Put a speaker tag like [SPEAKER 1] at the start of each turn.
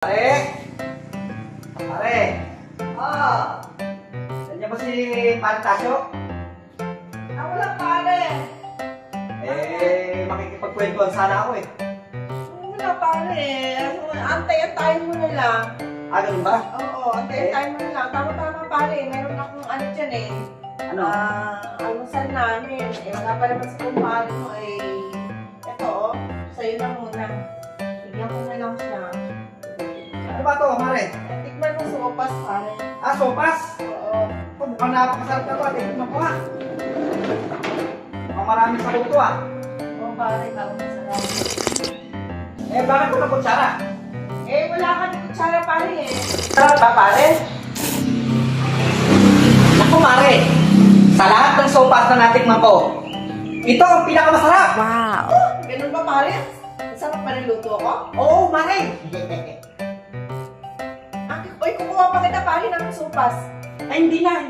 [SPEAKER 1] Pare! Pare! Nandiyan ba si Pare Tasyo?
[SPEAKER 2] Wala pare.
[SPEAKER 1] Makikipagkwentuhan sana ako eh.
[SPEAKER 2] Wala pare. Antayan mo na lang.
[SPEAKER 1] Ganun ba?
[SPEAKER 2] Oo, antayan mo na lang. Tama-tama pare. Meron akong ano dyan eh.
[SPEAKER 1] Ano?
[SPEAKER 2] Almusal namin. Wala pa naman sa kumpare mo eh. Ito sa'yo na muna. Bigyan ko na lang siya.
[SPEAKER 1] Ano ba to, Mare?
[SPEAKER 2] Tikman mo sopas pare.
[SPEAKER 1] Sopas?
[SPEAKER 2] Oo.
[SPEAKER 1] Mukhang napakasarap na to. Tingnan mo ha. Mukhang maraming sabog to ah.
[SPEAKER 2] Oo pare, parang masarap.
[SPEAKER 1] Bakit wala kutsara?
[SPEAKER 2] Wala ka ng kutsara pare eh.
[SPEAKER 1] Sarap ba, pare? Naku, Mare. Sa lahat ng sopas na natikman ko, ito ang pinakamasarap.
[SPEAKER 2] Wow! Ganun ba pare? Masarap pa rin luto ko?
[SPEAKER 1] Oo, Mare.
[SPEAKER 2] Uy, kukuha pa kita pare ng sopas.
[SPEAKER 1] Ay, hindi na.